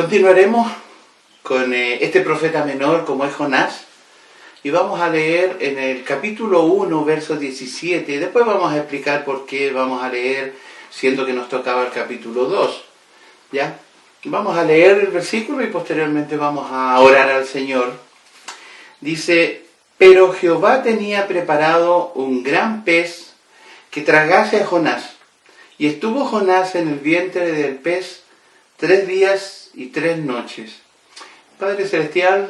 Continuaremos con este profeta menor como es Jonás y vamos a leer en el capítulo 1, verso 17 y después vamos a explicar por qué vamos a leer siendo que nos tocaba el capítulo 2. ¿Ya? Vamos a leer el versículo y posteriormente vamos a orar al Señor. Dice: pero Jehová tenía preparado un gran pez que tragase a Jonás, y estuvo Jonás en el vientre del pez 3 días y 3 noches. Padre Celestial,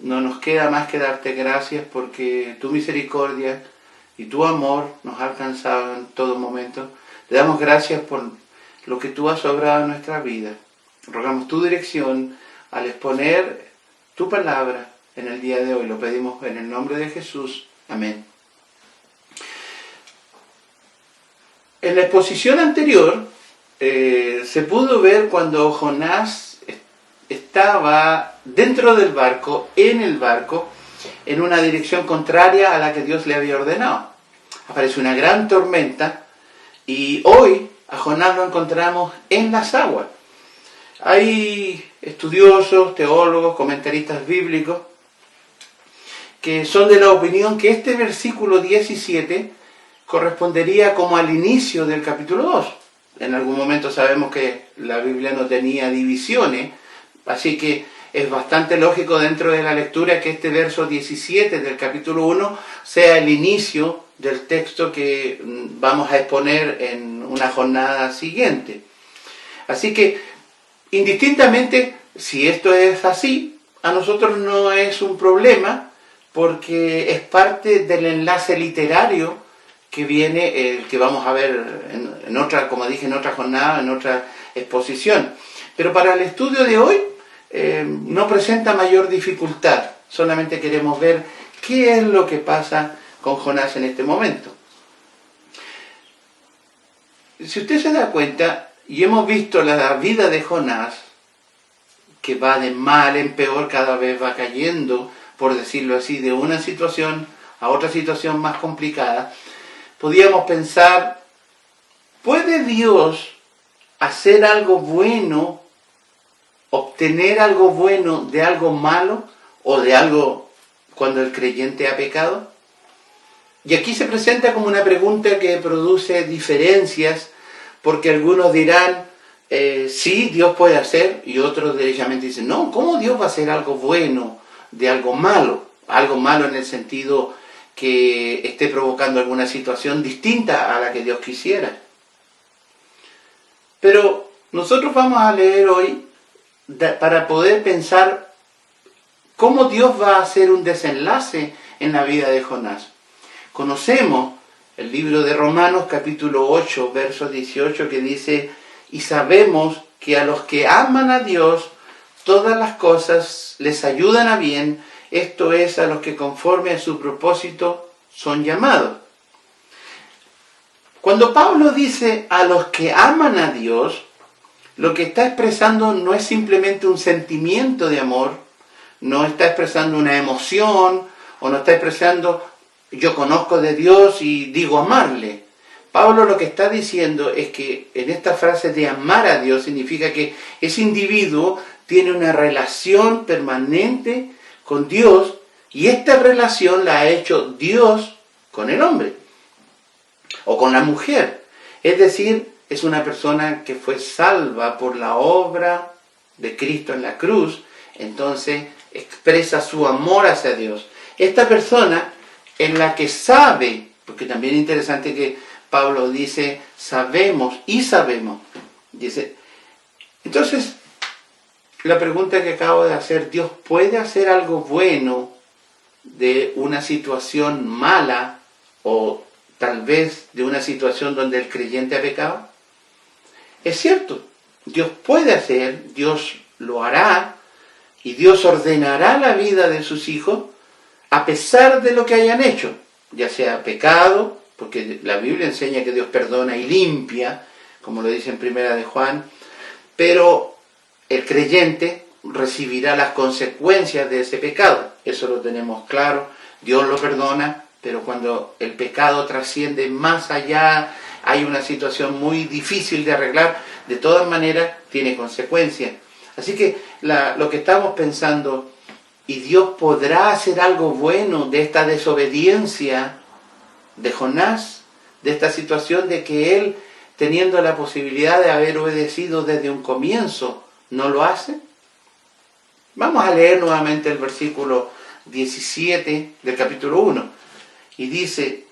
no nos queda más que darte gracias porque tu misericordia y tu amor nos ha alcanzado en todo momento. Te damos gracias por lo que tú has obrado en nuestra vida. Rogamos tu dirección al exponer tu palabra en el día de hoy. Lo pedimos en el nombre de Jesús. Amén. En la exposición anterior se pudo ver cuando Jonás estaba dentro del barco, en una dirección contraria a la que Dios le había ordenado. Aparece una gran tormenta y hoy a Jonás lo encontramos en las aguas. Hay estudiosos, teólogos, comentaristas bíblicos que son de la opinión que este versículo 17 correspondería como al inicio del capítulo 2. En algún momento sabemos que la Biblia no tenía divisiones, así que es bastante lógico dentro de la lectura que este verso 17 del capítulo 1 sea el inicio del texto que vamos a exponer en una jornada siguiente. Así que, indistintamente, si esto es así, a nosotros no es un problema, porque es parte del enlace literario que viene, el que vamos a ver en otra, como dije, en otra jornada, en otra exposición. Pero para el estudio de hoy no presenta mayor dificultad, solamente queremos ver qué es lo que pasa con Jonás en este momento. Si usted se da cuenta, y hemos visto la vida de Jonás, que va de mal en peor, cada vez va cayendo, por decirlo así, de una situación a otra situación más complicada, podríamos pensar, ¿puede Dios hacer algo bueno, obtener algo bueno de algo malo o de algo cuando el creyente ha pecado? Y aquí se presenta como una pregunta que produce diferencias, porque algunos dirán, sí, Dios puede hacer, y otros derechamente dicen, no, ¿cómo Dios va a hacer algo bueno de algo malo? Algo malo en el sentido que esté provocando alguna situación distinta a la que Dios quisiera. Pero nosotros vamos a leer hoy para poder pensar cómo Dios va a hacer un desenlace en la vida de Jonás. Conocemos el libro de Romanos capítulo 8, verso 18, que dice: y sabemos que a los que aman a Dios, todas las cosas les ayudan a bien, esto es, a los que conforme a su propósito son llamados. Cuando Pablo dice a los que aman a Dios, lo que está expresando no es simplemente un sentimiento de amor, no está expresando una emoción, o no está expresando yo conozco de Dios y digo amarle. Pablo lo que está diciendo es que en esta frase de amar a Dios significa que ese individuo tiene una relación permanente con Dios y esta relación la ha hecho Dios con el hombre o con la mujer. Es decir, es una persona que fue salva por la obra de Cristo en la cruz, entonces expresa su amor hacia Dios. Esta persona en la que sabe, porque también es interesante que Pablo dice, sabemos y sabemos. Dice, entonces, la pregunta que acabo de hacer, ¿Dios puede hacer algo bueno de una situación mala o tal vez de una situación donde el creyente ha pecado? Es cierto, Dios puede hacer, Dios lo hará y Dios ordenará la vida de sus hijos a pesar de lo que hayan hecho, ya sea pecado, porque la Biblia enseña que Dios perdona y limpia, como lo dice en Primera de Juan, pero el creyente recibirá las consecuencias de ese pecado. Eso lo tenemos claro, Dios lo perdona, pero cuando el pecado trasciende más allá, hay una situación muy difícil de arreglar, de todas maneras tiene consecuencias. Así que lo que estamos pensando, ¿y Dios podrá hacer algo bueno de esta desobediencia de Jonás? De esta situación de que él, teniendo la posibilidad de haber obedecido desde un comienzo, ¿no lo hace? Vamos a leer nuevamente el versículo 17 del capítulo 1. Y dice,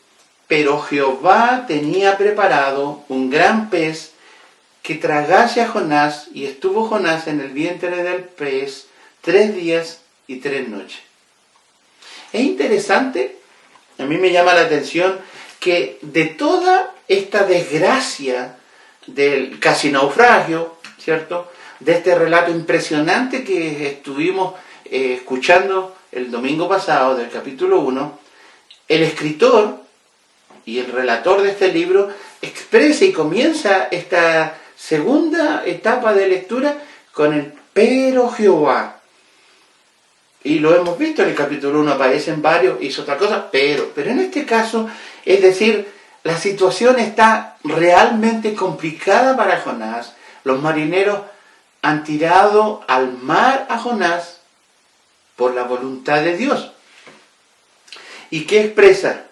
pero Jehová tenía preparado un gran pez que tragase a Jonás, y estuvo Jonás en el vientre del pez 3 días y 3 noches. Es interesante, a mí me llama la atención, que de toda esta desgracia del casi naufragio, ¿cierto?, de este relato impresionante que estuvimos escuchando el domingo pasado del capítulo 1, el escritor y el relator de este libro expresa y comienza esta segunda etapa de lectura con el pero Jehová. Y lo hemos visto en el capítulo 1, aparecen varios, hizo otra cosa, pero en este caso, es decir, la situación está realmente complicada para Jonás. Los marineros han tirado al mar a Jonás por la voluntad de Dios. ¿Y qué expresa?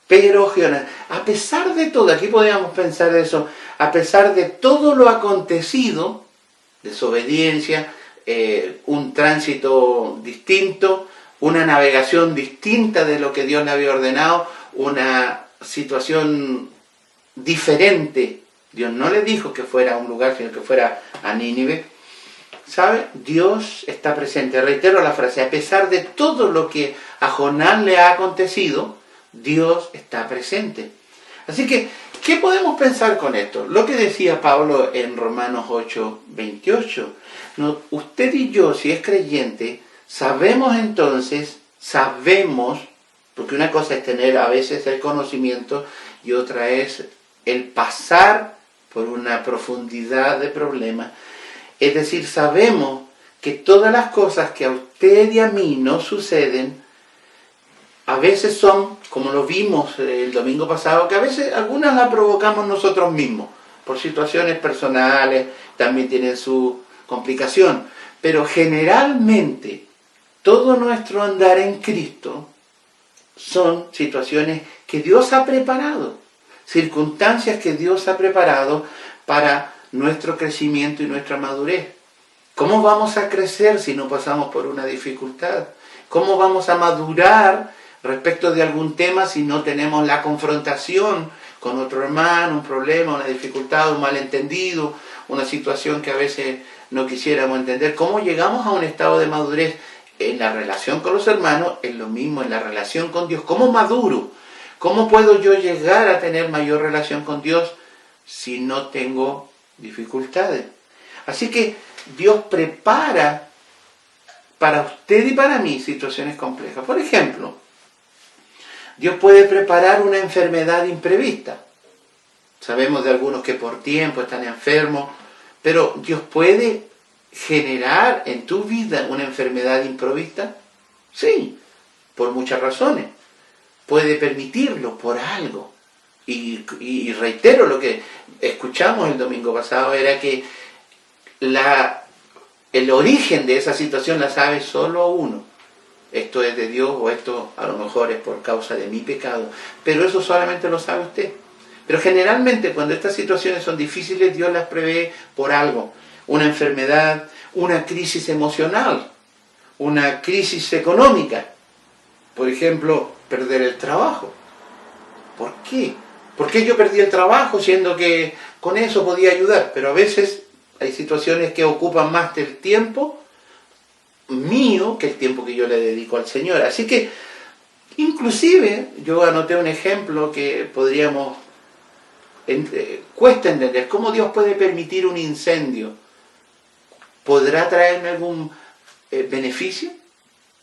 Pero Jonás, a pesar de todo, aquí podríamos pensar eso, a pesar de todo lo acontecido, desobediencia, un tránsito distinto, una navegación distinta de lo que Dios le había ordenado, una situación diferente. Dios no le dijo que fuera a un lugar, sino que fuera a Nínive. ¿Sabe? Dios está presente. Reitero la frase, a pesar de todo lo que a Jonás le ha acontecido, Dios está presente. Así que, ¿qué podemos pensar con esto? Lo que decía Pablo en Romanos 8:28. No, usted y yo, si es creyente, sabemos, porque una cosa es tener a veces el conocimiento y otra es el pasar por una profundidad de problemas. Es decir, sabemos que todas las cosas que a usted y a mí no suceden, a veces son, como lo vimos el domingo pasado, que a veces algunas las provocamos nosotros mismos, por situaciones personales, también tienen su complicación. Pero generalmente, todo nuestro andar en Cristo son situaciones que Dios ha preparado, circunstancias que Dios ha preparado para nuestro crecimiento y nuestra madurez. ¿Cómo vamos a crecer si no pasamos por una dificultad? ¿Cómo vamos a madurar respecto de algún tema si no tenemos la confrontación con otro hermano, un problema, una dificultad, un malentendido, una situación que a veces no quisiéramos entender? ¿Cómo llegamos a un estado de madurez en la relación con los hermanos? Es lo mismo en la relación con Dios. ¿Cómo maduro? ¿Cómo puedo yo llegar a tener mayor relación con Dios si no tengo dificultades? Así que Dios prepara para usted y para mí situaciones complejas. Por ejemplo, Dios puede preparar una enfermedad imprevista. Sabemos de algunos que por tiempo están enfermos, pero Dios puede generar en tu vida una enfermedad improvista. Sí, por muchas razones. Puede permitirlo por algo. Y reitero lo que escuchamos el domingo pasado, era que el origen de esa situación la sabe solo uno. Esto es de Dios o esto a lo mejor es por causa de mi pecado. Pero eso solamente lo sabe usted. Pero generalmente cuando estas situaciones son difíciles, Dios las prevé por algo. Una enfermedad, una crisis emocional, una crisis económica. Por ejemplo, perder el trabajo. ¿Por qué? ¿Por qué yo perdí el trabajo siendo que con eso podía ayudar? Pero a veces hay situaciones que ocupan más del tiempo mío que el tiempo que yo le dedico al Señor. Así que, inclusive, yo anoté un ejemplo que podríamos, cuesta entender, cómo Dios puede permitir un incendio. ¿Podrá traerme algún beneficio?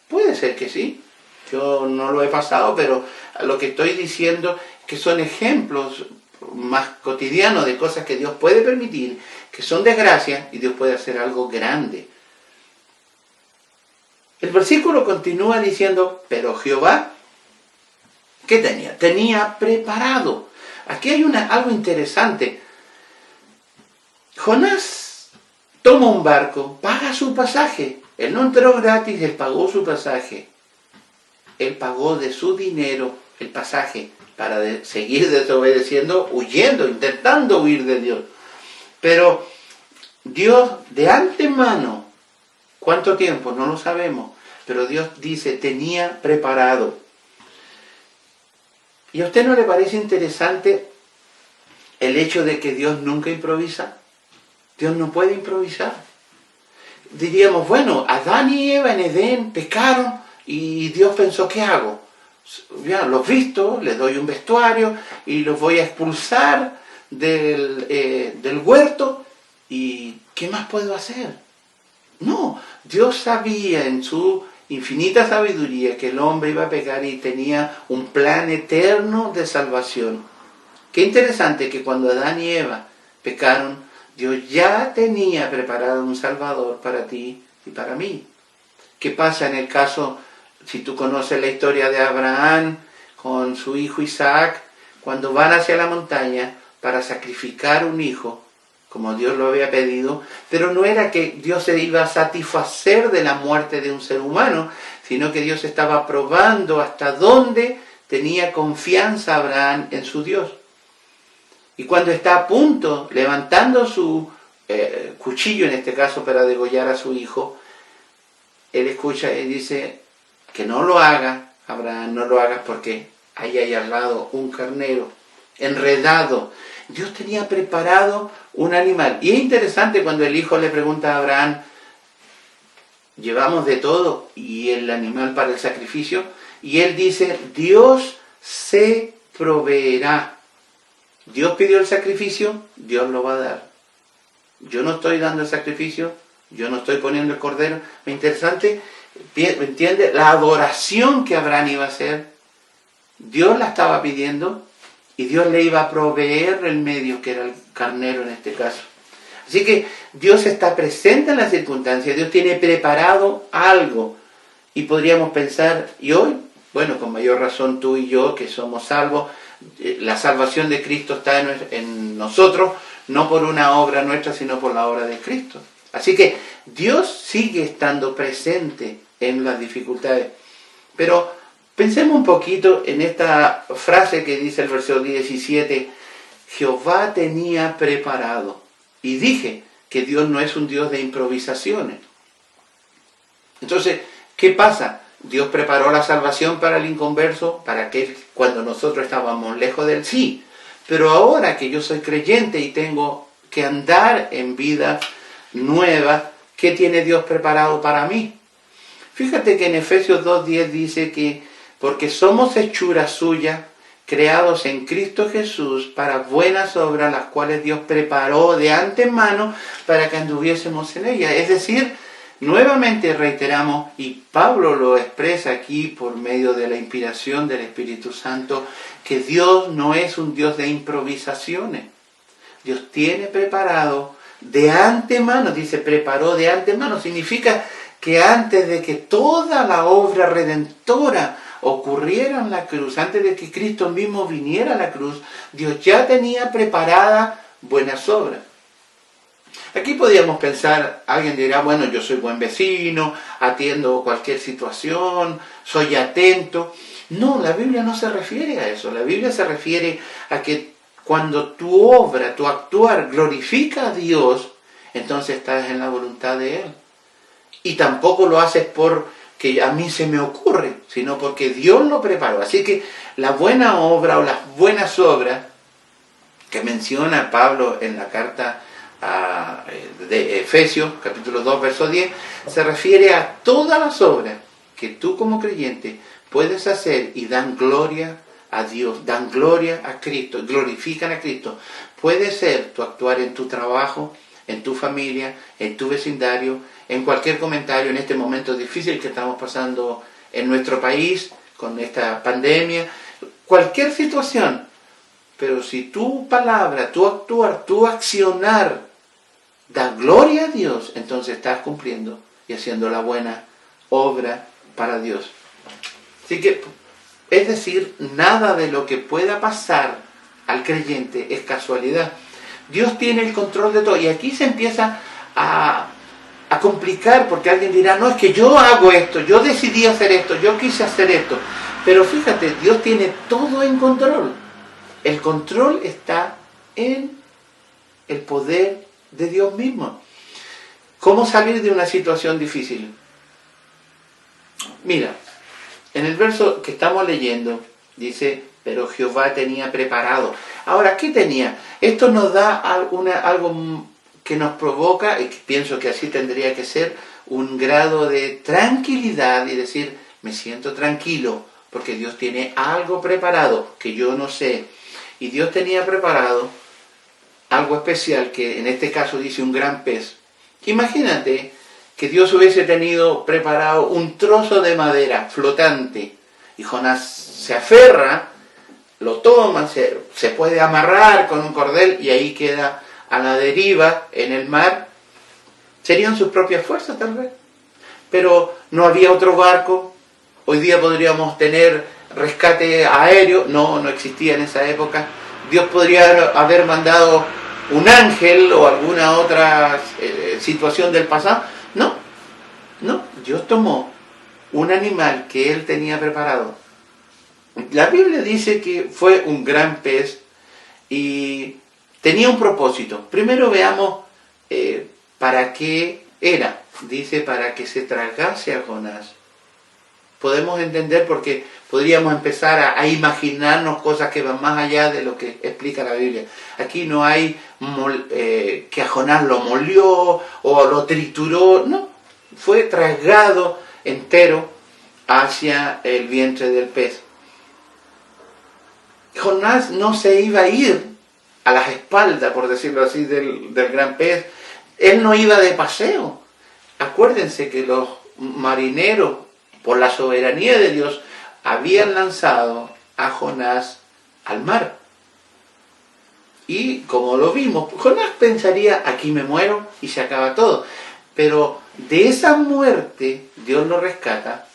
Puede ser que sí. Yo no lo he pasado, pero lo que estoy diciendo es que son ejemplos más cotidianos de cosas que Dios puede permitir, que son desgracias, y Dios puede hacer algo grande. El versículo continúa diciendo, pero Jehová, ¿qué tenía? Tenía preparado. Aquí hay algo interesante. Jonás toma un barco, paga su pasaje. Él no entró gratis, él pagó su pasaje. Él pagó de su dinero el pasaje para seguir desobedeciendo, huyendo, intentando huir de Dios. Pero Dios de antemano, ¿cuánto tiempo? No lo sabemos, pero Dios dice, tenía preparado. ¿Y a usted no le parece interesante el hecho de que Dios nunca improvisa? Dios no puede improvisar. Diríamos, bueno, Adán y Eva en Edén pecaron y Dios pensó, ¿qué hago? Ya los visto, les doy un vestuario y los voy a expulsar del huerto. ¿Y qué más puedo hacer? No, Dios sabía en su infinita sabiduría que el hombre iba a pecar y tenía un plan eterno de salvación. Qué interesante que cuando Adán y Eva pecaron, Dios ya tenía preparado un Salvador para ti y para mí. ¿Qué pasa en el caso, si tú conoces la historia de Abraham con su hijo Isaac, cuando van hacia la montaña para sacrificar un hijo, como Dios lo había pedido, pero no era que Dios se iba a satisfacer de la muerte de un ser humano, sino que Dios estaba probando hasta dónde tenía confianza Abraham en su Dios. Y cuando está a punto, levantando su cuchillo, en este caso para degollar a su hijo, él escucha y dice que no lo haga, Abraham, no lo hagas porque ahí hay al lado un carnero enredado. Dios tenía preparado un animal. Y es interesante cuando el hijo le pregunta a Abraham, llevamos de todo y el animal para el sacrificio, y él dice, Dios se proveerá. Dios pidió el sacrificio, Dios lo va a dar. Yo no estoy dando el sacrificio, yo no estoy poniendo el cordero. Es interesante, ¿me entiende? La adoración que Abraham iba a hacer, Dios la estaba pidiendo y Dios le iba a proveer el medio, que era el carnero en este caso. Así que Dios está presente en las circunstancias, Dios tiene preparado algo. Y podríamos pensar, y hoy, bueno, con mayor razón tú y yo, que somos salvos, la salvación de Cristo está en nosotros, no por una obra nuestra, sino por la obra de Cristo. Así que Dios sigue estando presente en las dificultades. Pero pensemos un poquito en esta frase que dice el versículo 17, Jehová tenía preparado. Y dije que Dios no es un Dios de improvisaciones. Entonces, ¿qué pasa? Dios preparó la salvación para el inconverso, para que cuando nosotros estábamos lejos del sí. Pero ahora que yo soy creyente y tengo que andar en vida nueva, ¿qué tiene Dios preparado para mí? Fíjate que en Efesios 2:10 dice que porque somos hechura suya, creados en Cristo Jesús para buenas obras, las cuales Dios preparó de antemano para que anduviésemos en ellas. Es decir, nuevamente reiteramos, y Pablo lo expresa aquí por medio de la inspiración del Espíritu Santo, que Dios no es un Dios de improvisaciones. Dios tiene preparado de antemano, dice preparó de antemano, significa que antes de que toda la obra redentora ocurriera en la cruz, antes de que Cristo mismo viniera a la cruz, Dios ya tenía preparada buenas obras. Aquí podríamos pensar, alguien dirá, bueno, yo soy buen vecino, atiendo cualquier situación, soy atento. No, la Biblia no se refiere a eso. La Biblia se refiere a que cuando tu obra, tu actuar glorifica a Dios, entonces estás en la voluntad de Él. Y tampoco lo haces porque a mí se me ocurre, sino porque Dios lo preparó. Así que la buena obra o las buenas obras que menciona Pablo en la carta de Efesios, capítulo 2, verso 10, se refiere a todas las obras que tú como creyente puedes hacer y dan gloria a Dios, dan gloria a Cristo, glorifican a Cristo. Puede ser tu actuar en tu trabajo, en tu familia, en tu vecindario, en cualquier comentario en este momento difícil que estamos pasando en nuestro país, con esta pandemia, cualquier situación. Pero si tu palabra, tu actuar, tu accionar da gloria a Dios, entonces estás cumpliendo y haciendo la buena obra para Dios. Así que, es decir, nada de lo que pueda pasar al creyente es casualidad. Dios tiene el control de todo. Y aquí se empieza a complicar, porque alguien dirá, no, es que yo hago esto, yo decidí hacer esto, yo quise hacer esto. Pero fíjate, Dios tiene todo en control. El control está en el poder de Dios mismo. ¿Cómo salir de una situación difícil? Mira, en el verso que estamos leyendo, dice, pero Jehová tenía preparado. Ahora, ¿qué tenía? Esto nos da algo que nos provoca, y pienso que así tendría que ser, un grado de tranquilidad y decir, me siento tranquilo, porque Dios tiene algo preparado que yo no sé. Y Dios tenía preparado algo especial, que en este caso dice un gran pez. Imagínate que Dios hubiese tenido preparado un trozo de madera flotante, y Jonás se aferra, lo toma, se puede amarrar con un cordel, y ahí queda a la deriva en el mar. Serían sus propias fuerzas tal vez, pero no había otro barco. Hoy día podríamos tener rescate aéreo, no existía en esa época. Dios podría haber mandado un ángel o alguna otra situación del pasado. No, Dios tomó un animal que Él tenía preparado. La Biblia dice que fue un gran pez y tenía un propósito. Primero veamos para qué era. Dice, para que se tragase a Jonás. Podemos entender porque podríamos empezar a imaginarnos cosas que van más allá de lo que explica la Biblia. Aquí no hay que a Jonás lo molió o lo trituró, no. Fue tragado entero hacia el vientre del pez. Jonás no se iba a ir a las espaldas, por decirlo así, del gran pez. Él no iba de paseo. Acuérdense que los marineros, por la soberanía de Dios, habían lanzado a Jonás al mar. Y como lo vimos, Jonás pensaría, aquí me muero y se acaba todo. Pero de esa muerte Dios lo rescata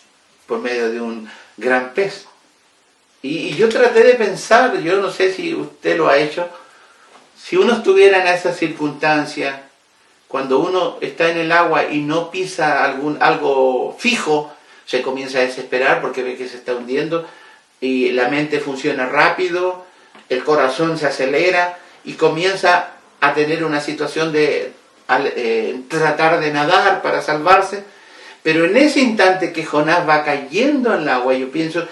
por medio de un gran pez. Y yo traté de pensar, yo no sé si usted lo ha hecho, si uno estuviera en esa circunstancia, cuando uno está en el agua y no pisa algo fijo, se comienza a desesperar porque ve que se está hundiendo y la mente funciona rápido, el corazón se acelera y comienza a tener una situación de tratar de nadar para salvarse. Pero en ese instante que Jonás va cayendo en el agua, yo pienso,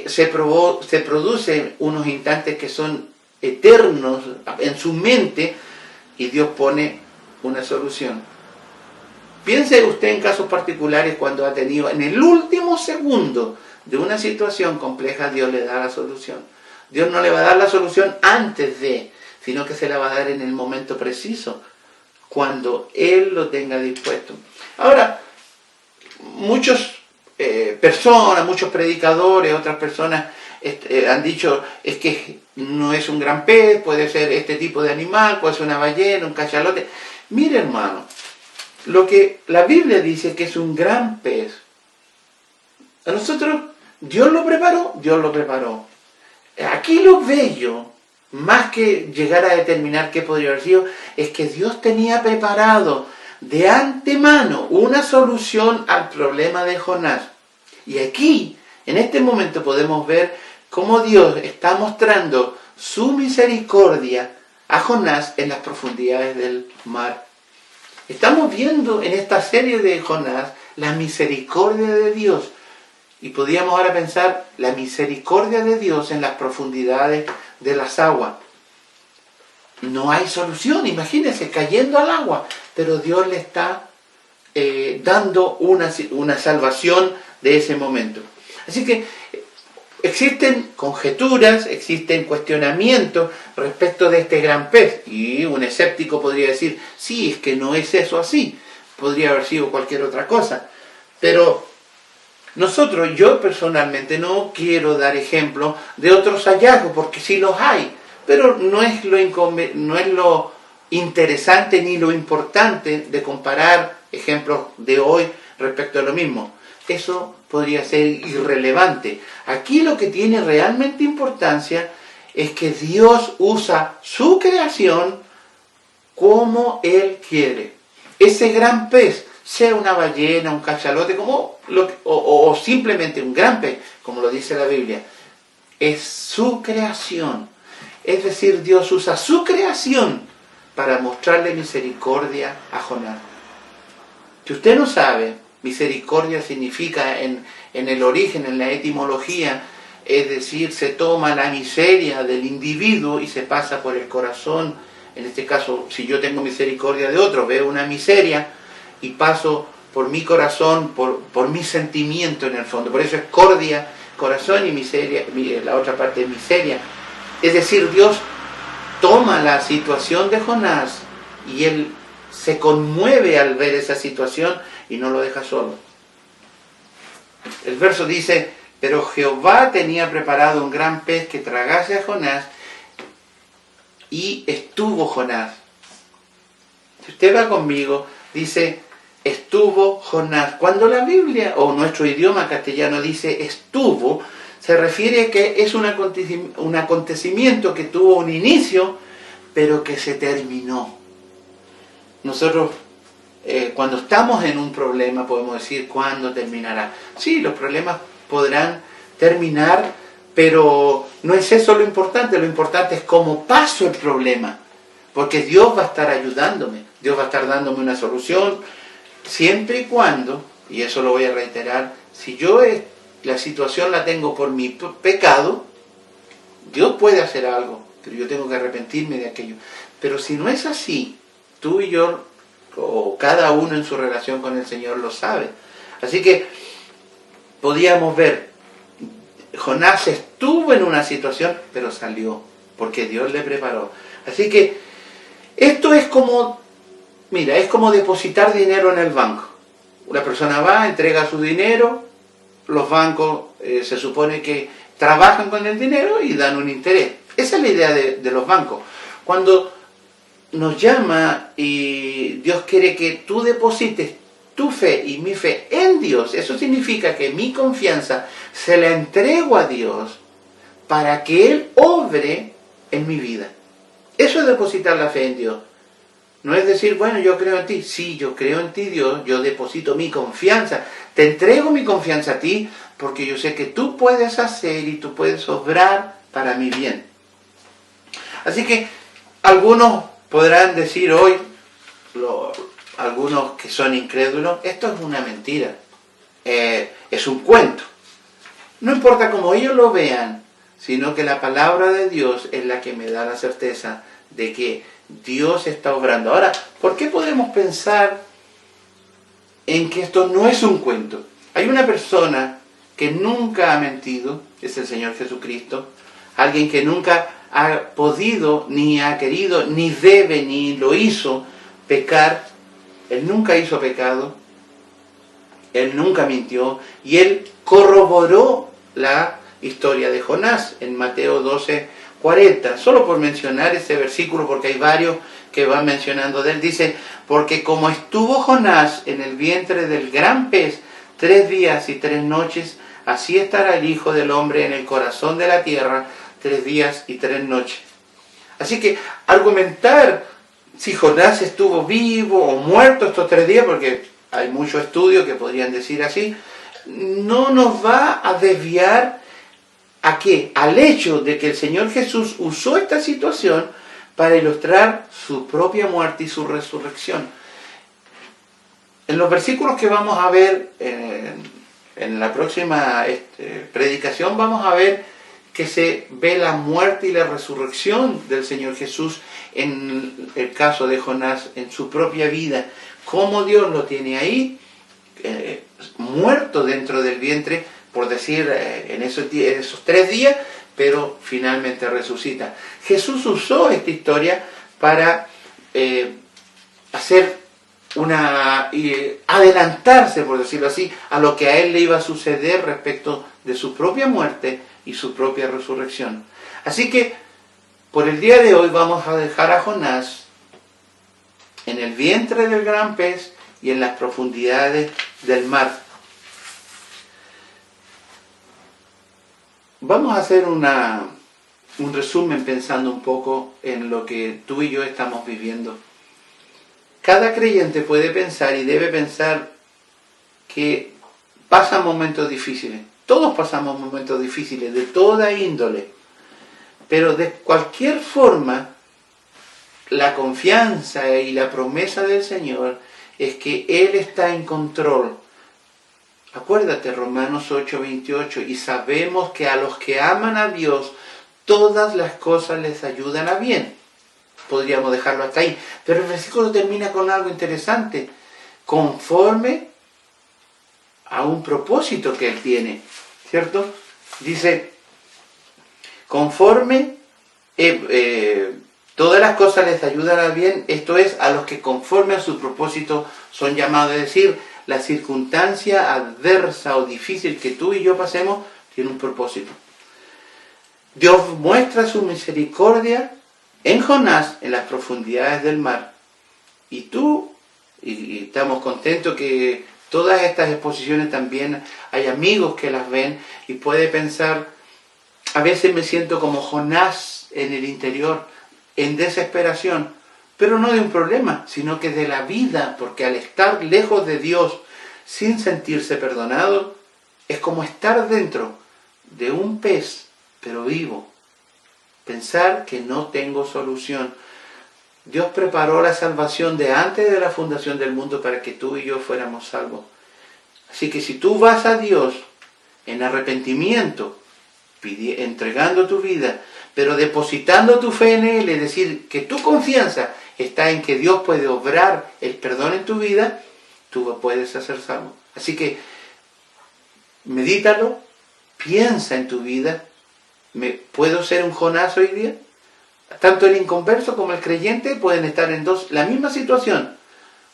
se producen unos instantes que son eternos en su mente y Dios pone una solución. Piense usted en casos particulares cuando ha tenido, en el último segundo de una situación compleja, Dios le da la solución. Dios no le va a dar la solución antes de, sino que se la va a dar en el momento preciso, cuando Él lo tenga dispuesto. Ahora, muchos muchos predicadores, otras personas han dicho, es que no es un gran pez, puede ser este tipo de animal, puede ser una ballena, un cachalote. Mire, hermano, lo que la Biblia dice que es un gran pez, a nosotros Dios lo preparó. Aquí lo bello, más que llegar a determinar qué podría haber sido, es que Dios tenía preparado de antemano una solución al problema de Jonás. Y aquí, en este momento, podemos ver cómo Dios está mostrando su misericordia a Jonás en las profundidades del mar. Estamos viendo en esta serie de Jonás la misericordia de Dios. Y podríamos ahora pensar la misericordia de Dios en las profundidades de las aguas. No hay solución, imagínense, cayendo al agua, pero Dios le está dando una salvación de ese momento. Así que existen conjeturas, existen cuestionamientos respecto de este gran pez, y un escéptico podría decir, sí, es que no es eso así, podría haber sido cualquier otra cosa. Pero yo personalmente no quiero dar ejemplo de otros hallazgos, porque sí los hay, pero no es lo interesante ni lo importante de comparar ejemplos de hoy respecto a lo mismo. Eso podría ser irrelevante. Aquí lo que tiene realmente importancia es que Dios usa su creación como Él quiere. ese gran pez, sea una ballena, un cachalote, o simplemente un gran pez, como lo dice la Biblia, es su creación. Es decir, Dios usa su creación para mostrarle misericordia a Jonás. Si usted no sabe, misericordia significa en el origen, en la etimología, es decir, se toma la miseria del individuo y se pasa por el corazón. En este caso, si yo tengo misericordia de otro, veo una miseria y paso por mi corazón, por mi sentimiento en el fondo. Por eso es cordia, corazón, y miseria, la otra parte es miseria. Es decir, Dios toma la situación de Jonás y él se conmueve al ver esa situación y no lo deja solo. El verso dice: pero Jehová tenía preparado un gran pez que tragase a Jonás, y estuvo Jonás. Si usted va conmigo, dice: estuvo Jonás. Cuando la Biblia, o nuestro idioma castellano, dice estuvo, se refiere a que es un acontecimiento que tuvo un inicio, pero que se terminó. Nosotros, cuando estamos en un problema, podemos decir: ¿cuándo terminará? Sí, los problemas podrán terminar, pero no es eso lo importante es cómo paso el problema, porque Dios va a estar ayudándome, Dios va a estar dándome una solución, siempre y cuando, y eso lo voy a reiterar, si yo la situación la tengo por mi pecado, Dios puede hacer algo, pero yo tengo que arrepentirme de aquello. Pero si no es así, tú y yo, o cada uno en su relación con el Señor, lo sabe. Así que podíamos ver, Jonás estuvo en una situación, pero salió, porque Dios le preparó. Así que esto es como, mira, es como depositar dinero en el banco. Una persona va, entrega su dinero, los bancos se supone que trabajan con el dinero y dan un interés. Esa es la idea de los bancos. Cuando nos llama y Dios quiere que tú deposites tu fe y mi fe en Dios, eso significa que mi confianza se la entrego a Dios para que Él obre en mi vida. Eso es depositar la fe en Dios. No es decir, bueno, yo creo en ti. Sí, yo creo en ti, Dios, yo deposito mi confianza. Te entrego mi confianza a ti porque yo sé que tú puedes hacer y tú puedes obrar para mi bien. Así que algunos podrán decir hoy, algunos que son incrédulos, esto es una mentira, es un cuento. No importa cómo ellos lo vean, sino que la palabra de Dios es la que me da la certeza de que Dios está obrando. Ahora, ¿por qué podemos pensar en que esto no es un cuento? Hay una persona que nunca ha mentido, es el Señor Jesucristo, alguien que nunca ha podido, ni ha querido, ni debe, ni lo hizo pecar. Él nunca hizo pecado, Él nunca mintió, y Él corroboró la historia de Jonás en Mateo 12:40. Solo por mencionar ese versículo, porque hay varios que van mencionando de él, dice: porque como estuvo Jonás en el vientre del gran pez 3 días y 3 noches, así estará el Hijo del Hombre en el corazón de la tierra 3 días y 3 noches. Así que argumentar si Jonás estuvo vivo o muerto estos 3 días, porque hay muchos estudios que podrían decir así, no nos va a desviar ¿a qué? Al hecho de que el Señor Jesús usó esta situación para ilustrar su propia muerte y su resurrección. En los versículos que vamos a ver en la próxima predicación, vamos a ver que se ve la muerte y la resurrección del Señor Jesús en el caso de Jonás, en su propia vida, cómo Dios lo tiene ahí, muerto dentro del vientre, por decir, en esos 3 días, pero finalmente resucita. Jesús usó esta historia para adelantarse, por decirlo así, a lo que a él le iba a suceder respecto de su propia muerte y su propia resurrección. Así que, por el día de hoy vamos a dejar a Jonás en el vientre del gran pez y en las profundidades del mar. Vamos a hacer un resumen pensando un poco en lo que tú y yo estamos viviendo. cada creyente puede pensar y debe pensar que pasan momentos difíciles. Todos pasamos momentos difíciles, de toda índole. Pero de cualquier forma, la confianza y la promesa del Señor es que Él está en control. Acuérdate, Romanos 8:28, y sabemos que a los que aman a Dios, todas las cosas les ayudan a bien. Podríamos dejarlo hasta ahí. Pero el versículo termina con algo interesante. Conforme a un propósito que Él tiene, ¿cierto? Dice, conforme, todas las cosas les ayudan a bien, esto es, a los que conforme a su propósito son llamados. Es decir, la circunstancia adversa o difícil que tú y yo pasemos tiene un propósito. Dios muestra su misericordia en Jonás, en las profundidades del mar. Y tú, y estamos contentos que todas estas exposiciones también hay amigos que las ven y puede pensar, a veces me siento como Jonás en el interior, en desesperación, pero no de un problema, sino que de la vida, porque al estar lejos de Dios, sin sentirse perdonado, es como estar dentro de un pez, pero vivo. Pensar que no tengo solución. Dios preparó la salvación de antes de la fundación del mundo para que tú y yo fuéramos salvos. Así que si tú vas a Dios en arrepentimiento, entregando tu vida, pero depositando tu fe en Él, es decir, que tu confianza está en que Dios puede obrar el perdón en tu vida, tú puedes hacer salvo. Así que medítalo, piensa en tu vida. ¿Puedo ser un Jonás hoy día? Tanto el inconverso como el creyente pueden estar en la misma situación,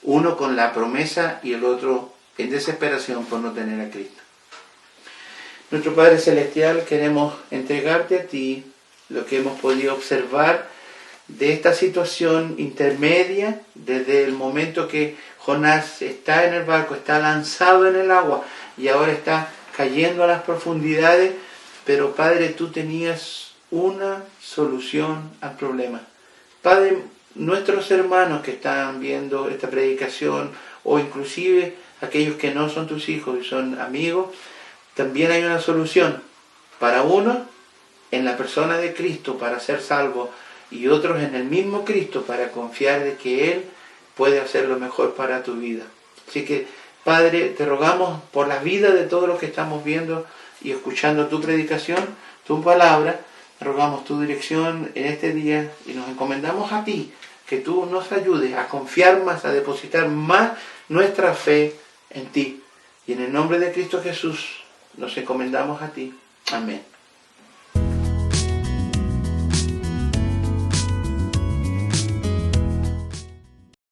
uno con la promesa y el otro en desesperación por no tener a Cristo. Nuestro Padre Celestial, queremos entregarte a ti lo que hemos podido observar de esta situación intermedia, desde el momento que Jonás está en el barco, está lanzado en el agua y ahora está cayendo a las profundidades, pero Padre, tú tenías una solución al problema. Padre, nuestros hermanos que están viendo esta predicación, o inclusive aquellos que no son tus hijos y son amigos, también hay una solución. Para uno, en la persona de Cristo para ser salvo, y otros en el mismo Cristo para confiar de que Él puede hacer lo mejor para tu vida. Así que, Padre, te rogamos por la vida de todos los que estamos viendo y escuchando tu predicación, tu palabra, te rogamos tu dirección en este día y nos encomendamos a ti, que tú nos ayudes a confiar más, a depositar más nuestra fe en ti. Y en el nombre de Cristo Jesús nos encomendamos a ti. Amén.